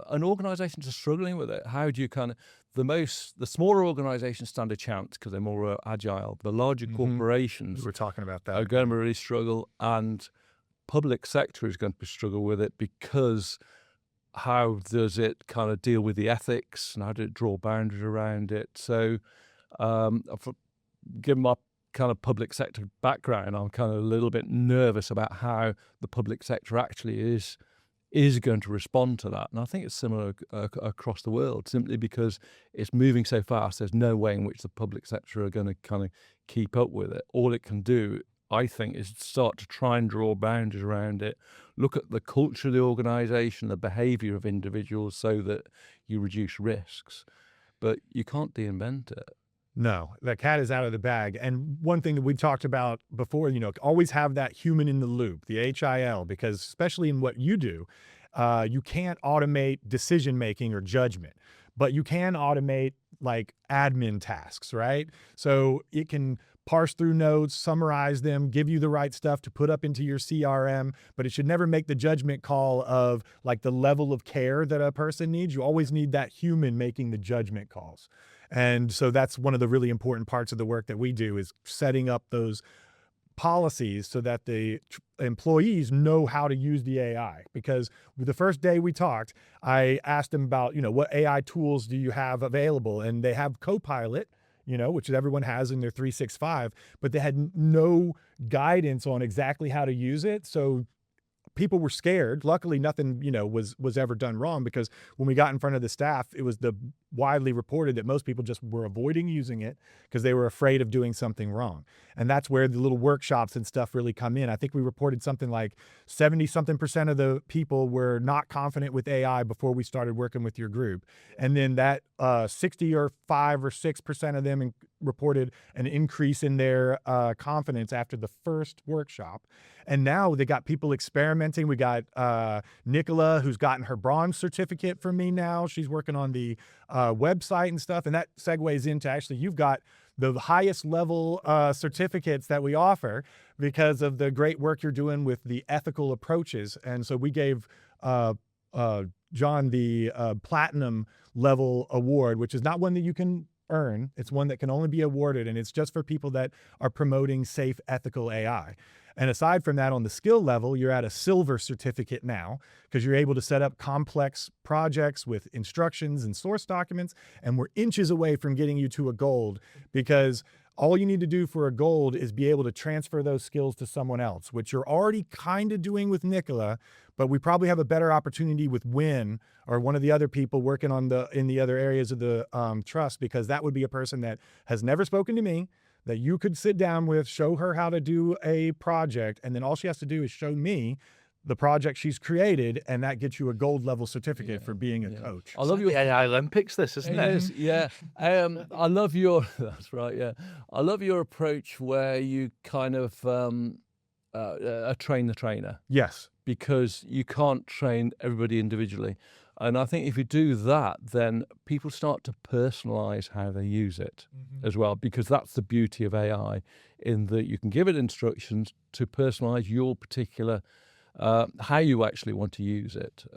and organisations are struggling with it. How do you kind of the smaller organisations stand a chance because they're more agile. The larger corporations we're talking about that are going to really struggle, and public sector is going to struggle with it because how does it kind of deal with the ethics and how do it draw boundaries around it? So, given my kind of public sector background, I'm kind of a little bit nervous about how the public sector actually is going to respond to that. And I think it's similar across the world, simply because it's moving so fast. There's no way in which the public sector are going to kind of keep up with it. All it can do, I think, is start to try and draw boundaries around it, look at the culture of the organisation, the behaviour of individuals, so that you reduce risks. But you can't de-invent it. No, the cat is out of the bag. And one thing that we talked about before, always have that human in the loop, the HIL, because especially in what you do, you can't automate decision-making or judgment, but you can automate like admin tasks, right? So it can parse through notes, summarize them, give you the right stuff to put up into your CRM, but it should never make the judgment call of like the level of care that a person needs. You always need that human making the judgment calls. And so that's one of the really important parts of the work that we do, is setting up those policies so that the employees know how to use the AI. Because the first day we talked, I asked them about, what AI tools do you have available? And they have Copilot, which everyone has in their 365, but they had no guidance on exactly how to use it. So people were scared. Luckily, nothing, was ever done wrong, because when we got in front of the staff, it was widely reported that most people just were avoiding using it because they were afraid of doing something wrong. And that's where the little workshops and stuff really come in. I think we reported something like 70-something% of the people were not confident with AI before we started working with your group. And then that 60 or 5 or 6% of them reported an increase in their confidence after the first workshop. And now they got people experimenting. We got Nicola, who's gotten her bronze certificate from me now. She's working on the website and stuff. And that segues into, actually, you've got the highest level certificates that we offer because of the great work you're doing with the ethical approaches. And so we gave John the platinum level award, which is not one that you can earn. It's one that can only be awarded, and it's just for people that are promoting safe, ethical AI. And aside from that, on the skill level, you're at a silver certificate now, because you're able to set up complex projects with instructions and source documents, and we're inches away from getting you to a gold, because all you need to do for a gold is be able to transfer those skills to someone else, which you're already kind of doing with Nicola, but we probably have a better opportunity with Win or one of the other people working on in the other areas of the trust, because that would be a person that has never spoken to me, that you could sit down with, show her how to do a project, and then all she has to do is show me the project she's created, and that gets you a gold level certificate for being a coach. I love your AI Olympics, this, isn't it? It is, yeah. I love your, that's right, yeah. I love your approach where you kind of train the trainer. Yes. Because you can't train everybody individually. And I think if you do that, then people start to personalize how they use it as well, because that's the beauty of AI, in that you can give it instructions to personalize your particular, how you actually want to use it.